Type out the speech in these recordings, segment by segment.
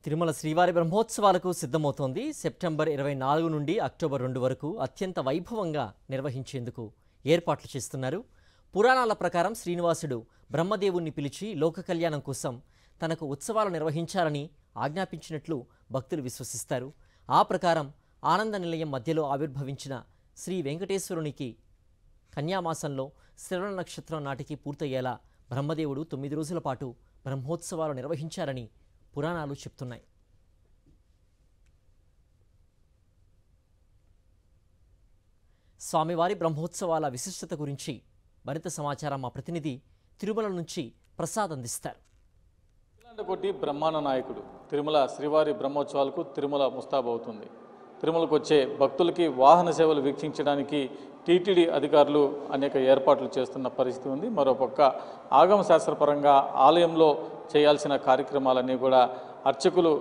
తిరుమల శ్రీవారి బ్రహ్మోత్సవాలకు సిద్ధమవుతోంది. సెప్టెంబర్ 24 నుండి అక్టోబర్ 2 వరకు అత్యంత వైభవంగా నిర్వహించేందుకు ఏర్పాట్లు చేస్తున్నారు. పురాణాల ప్రకారం శ్రీనివాసుడు బ్రహ్మదేవుణ్ణి పిలిచి లోక కళ్యాణం కోసం తనకు ఉత్సవాలు నిర్వహించాలని ఆజ్ఞాపించినట్లు భక్తులు విశ్వసిస్తారు. ఆ ప్రకారం ఆనంద నిలయం మధ్యలో ఆవిర్భవించిన శ్రీ వెంకటేశ్వరునికి కన్యామాసంలో శ్రవణ నక్షత్రం నాటికి పూర్తయ్యేలా బ్రహ్మదేవుడు 9 రోజుల పాటు బ్రహ్మోత్సవాలు నిర్వహించారని పురాణాలు చెప్తున్నాయి. స్వామివారి బ్రహ్మోత్సవాల విశిష్టత గురించి మరింత సమాచారం మా ప్రతినిధి తిరుమల నుంచి ప్రసాద్ అందిస్తారు. కోటి బ్రహ్మాండ నాయకుడు తిరుమల శ్రీవారి బ్రహ్మోత్సవాలకు తిరుమల ముస్తాబవుతుంది. తిరుమలకు వచ్చే భక్తులకి వాహన సేవలు వీక్షించడానికి టీటీడీ అధికారులు అనేక ఏర్పాట్లు చేస్తున్న పరిస్థితి ఉంది. మరోపక్క ఆగమ శాస్త్రపరంగా ఆలయంలో చేయాల్సిన కార్యక్రమాలన్నీ కూడా అర్చకులు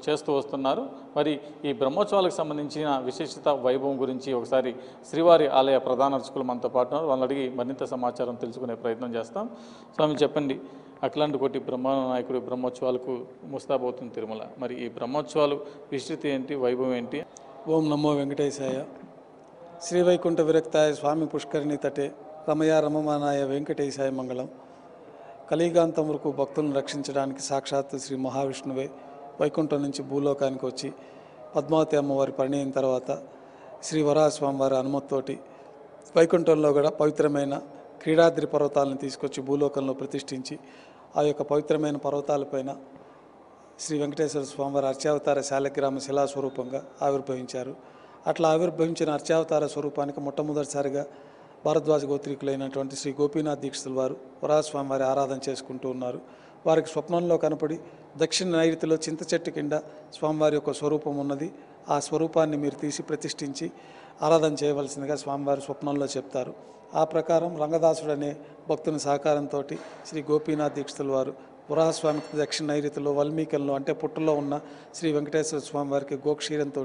చేస్తూ వస్తున్నారు. మరి ఈ బ్రహ్మోత్సవాలకు సంబంధించిన విశిష్టత వైభవం గురించి ఒకసారి శ్రీవారి ఆలయ ప్రధాన అర్చకులు మనతో పాటు ఉన్నారు. వాళ్ళని అడిగి మరింత సమాచారం తెలుసుకునే ప్రయత్నం చేస్తాం. స్వామి చెప్పండి, అఖిలాండ కోటి బ్రహ్మాండ నాయకుడు బ్రహ్మోత్సవాలకు ముస్తాబవుతుంది తిరుమల. మరి ఈ బ్రహ్మోత్సవాలు విశిష్టత ఏంటి, వైభవం ఏంటి? ఓం నమో వెంకటేశాయ. శ్రీవైకుంఠ విరక్తాయ స్వామి పుష్కరిణి తటే రమయ రమమానాయ వెంకటేశాయ మంగళం. కలియుగాంతం వరకు భక్తులను రక్షించడానికి సాక్షాత్తు శ్రీ మహావిష్ణువే వైకుంఠం నుంచి భూలోకానికి వచ్చి పద్మావతి అమ్మవారి పరిణయం తర్వాత శ్రీ వరాహస్వామి వారి అనుమతితోటి వైకుంఠంలో కూడా పవిత్రమైన క్రీడాద్రి పర్వతాలను తీసుకొచ్చి భూలోకంలో ప్రతిష్ఠించి ఆ యొక్క పవిత్రమైన పర్వతాలపైన శ్రీ వెంకటేశ్వర స్వామివారి అర్చావతార శాలగ్రామ శిలాస్వరూపంగా ఆవిర్భవించారు. అట్లా ఆవిర్భవించిన అర్చావతార స్వరూపానికి మొట్టమొదటిసారిగా భారద్వాజ గోత్రీకులైనటువంటి శ్రీ గోపీనాథ్ దీక్షితుల వారు వరాహస్వామి వారి ఆరాధన చేసుకుంటూ ఉన్నారు. వారికి స్వప్నంలో కనపడి దక్షిణ నైరుతిలో చింత చెట్టు కింద స్వామివారి యొక్క స్వరూపం ఉన్నది, ఆ స్వరూపాన్ని మీరు తీసి ప్రతిష్ఠించి ఆరాధన చేయవలసిందిగా స్వామివారి స్వప్నంలో చెప్తారు. ఆ ప్రకారం రంగదాసుడు అనే భక్తుని సహకారంతో శ్రీ గోపీనాథ్ దీక్షితుల వారు వరాహస్వామికి దక్షిణ నైరుతిలో వల్మీకంలో అంటే పుట్టలో ఉన్న శ్రీ వెంకటేశ్వర స్వామివారికి గోక్షీరంతో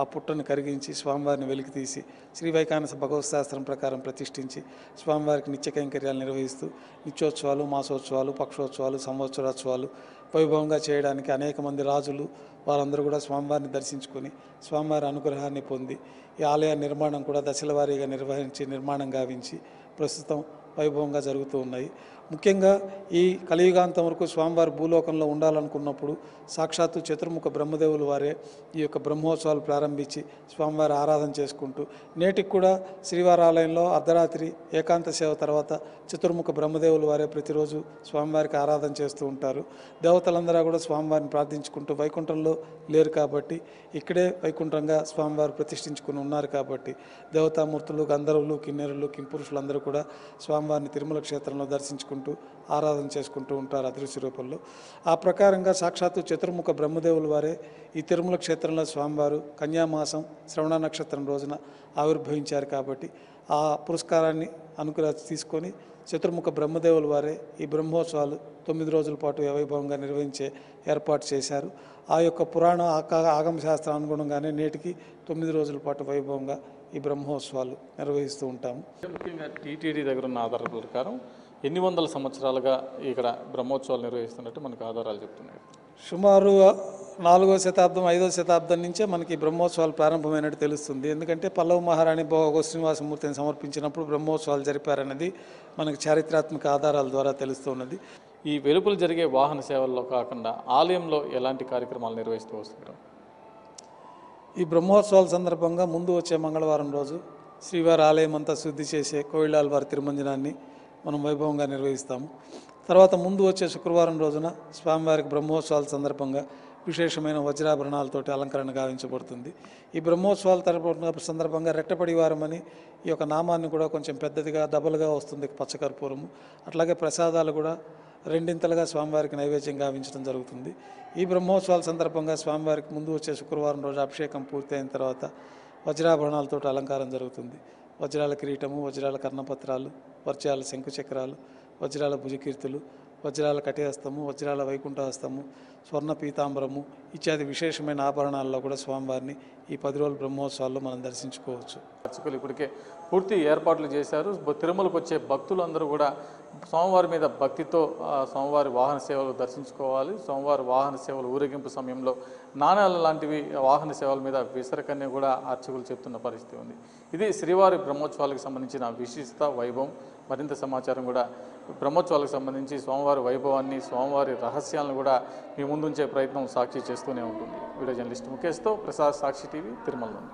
ఆ పుట్టను కరిగించి స్వామివారిని వెలికి తీసి శ్రీ వైకానస భగవత్ శాస్త్రం ప్రకారం ప్రతిష్ఠించి స్వామివారికి నిత్య కైంకర్యాలు నిర్వహిస్తూ నిత్యోత్సవాలు, మాసోత్సవాలు, పక్షోత్సవాలు, సంవత్సరోత్సవాలు వైభవంగా చేయడానికి అనేక మంది రాజులు వారందరూ కూడా స్వామివారిని దర్శించుకొని స్వామివారి అనుగ్రహాన్ని పొంది ఈ ఆలయ నిర్మాణం కూడా దశల వారీగా నిర్మాణం గావించి ప్రస్తుతం వైభవంగా జరుగుతూ ఉన్నాయి. ముఖ్యంగా ఈ కలియుగాంతం వరకు స్వామివారి భూలోకంలో ఉండాలనుకున్నప్పుడు సాక్షాత్తు చతుర్ముఖ బ్రహ్మదేవులు వారే ఈ యొక్క బ్రహ్మోత్సవాలు ప్రారంభించి స్వామివారి ఆరాధన చేసుకుంటూ నేటికి కూడా శ్రీవారి ఆలయంలో అర్ధరాత్రి ఏకాంత సేవ తర్వాత చతుర్ముఖ బ్రహ్మదేవులు వారే ప్రతిరోజు స్వామివారికి ఆరాధన చేస్తూ ఉంటారు. దేవతలందరూ కూడా స్వామివారిని ప్రార్థించుకుంటూ వైకుంఠంలో లేరు కాబట్టి ఇక్కడే వైకుంఠంగా స్వామివారు ప్రతిష్ఠించుకుని ఉన్నారు కాబట్టి దేవతామూర్తులు, గంధర్వులు, కిన్నెరులు, కింపురుషులందరూ కూడా స్వామివారిని తిరుమల క్షేత్రంలో దర్శించుకుంటూ ఆరాధన చేసుకుంటూ ఉంటారు అదృశ్య రూపంలో. ఆ ప్రకారంగా సాక్షాత్తు చతుర్ముఖ బ్రహ్మదేవుల వారే ఈ తిరుమల క్షేత్రంలో స్వామివారు కన్యామాసం శ్రవణ నక్షత్రం రోజున ఆవిర్భవించారు కాబట్టి ఆ పురస్కారాన్ని తీసుకొని చతుర్ముఖ బ్రహ్మదేవుల వారే ఈ బ్రహ్మోత్సవాలు 9 రోజుల పాటు వైభవంగా నిర్వహించే ఏర్పాటు చేశారు. ఆ యొక్క పురాణ ఆగమ శాస్త్రం అనుగుణంగానే నేటికి 9 రోజుల పాటు వైభవంగా ఈ బ్రహ్మోత్సవాలు నిర్వహిస్తూ ఉంటాము. ముఖ్యంగా టీటీడీ దగ్గర ఉన్న ఆధారాల ప్రకారం ఎన్ని వందల సంవత్సరాలుగా ఇక్కడ బ్రహ్మోత్సవాలు నిర్వహిస్తున్నట్టు మనకు ఆధారాలు చెప్తున్నాయి. సుమారు 4వ శతాబ్దం 5వ శతాబ్దం నుంచే మనకి బ్రహ్మోత్సవాలు ప్రారంభమైనట్టు తెలుస్తుంది. ఎందుకంటే పల్లవ మహారాణి భోగ శ్రీనివాసమూర్తిని సమర్పించినప్పుడు బ్రహ్మోత్సవాలు జరిపారనేది మనకు చారిత్రాత్మక ఆధారాల ద్వారా తెలుస్తున్నది. ఈ వెలుపలు జరిగే వాహన సేవల్లో కాకుండా ఆలయంలో ఎలాంటి కార్యక్రమాలు నిర్వహిస్తూ వస్తుంటారు? ఈ బ్రహ్మోత్సవాల సందర్భంగా ముందు వచ్చే మంగళవారం రోజు శ్రీవారి ఆలయం అంతా శుద్ధి చేసే కోయిలాల్ వారి తిరుమంజనాన్ని మనం వైభవంగా నిర్వహిస్తాము. తర్వాత ముందు వచ్చే శుక్రవారం రోజున స్వామివారికి బ్రహ్మోత్సవాల సందర్భంగా విశేషమైన వజ్రాభరణాలతోటి అలంకరణ గావించబడుతుంది. ఈ బ్రహ్మోత్సవాల సందర్భంగా రెట్టపడివారం అని ఈ యొక్క నామాన్ని కూడా కొంచెం పెద్దదిగా డబల్గా వస్తుంది పచ్చకర్పూరము. అట్లాగే ప్రసాదాలు కూడా రెండింతలుగా స్వామివారికి నైవేద్యం గావించడం జరుగుతుంది. ఈ బ్రహ్మోత్సవాల సందర్భంగా స్వామివారికి ముందు వచ్చే శుక్రవారం రోజు అభిషేకం పూర్తయిన తర్వాత వజ్రాభరణాలతో అలంకారం జరుగుతుంది. వజ్రాల కిరీటము, వజ్రాల కర్ణపత్రాలు, వజ్రాల శంకుచక్రాలు, వజ్రాల భుజకీర్తులు, వజ్రాల కటిహస్తము, వజ్రాల వైకుంఠహస్తము, స్వర్ణ పీతాంబరము ఇత్యాది విశేషమైన ఆభరణాల్లో కూడా స్వామివారిని ఈ 10 రోజుల బ్రహ్మోత్సవాల్లో మనం దర్శించుకోవచ్చు. అర్చకులు ఇప్పటికే పూర్తి ఏర్పాట్లు చేశారు. తిరుమలకు వచ్చే భక్తులందరూ కూడా స్వామివారి మీద భక్తితో స్వామివారి వాహన సేవలు దర్శించుకోవాలి. స్వామివారి వాహన సేవలు ఊరేగింపు సమయంలో నాణ్యాల లాంటివి వాహన సేవల మీద విసరకనే కూడా అర్చకులు చెప్తున్న పరిస్థితి ఉంది. ఇది శ్రీవారి బ్రహ్మోత్సవాలకు సంబంధించిన విశిష్టత, వైభవం. మరింత సమాచారం కూడా బ్రహ్మోత్సవాలకు సంబంధించి స్వామివారి వైభవాన్ని, స్వామివారి రహస్యాలను కూడా మీ ముందుంచే ప్రయత్నం సాక్షి చేస్తూనే ఉంటుంది. వీడియో జర్నలిస్ట్ ముఖేష్తో ప్రసాద్, సాక్షి టీవీ, తిరుమల నుండి.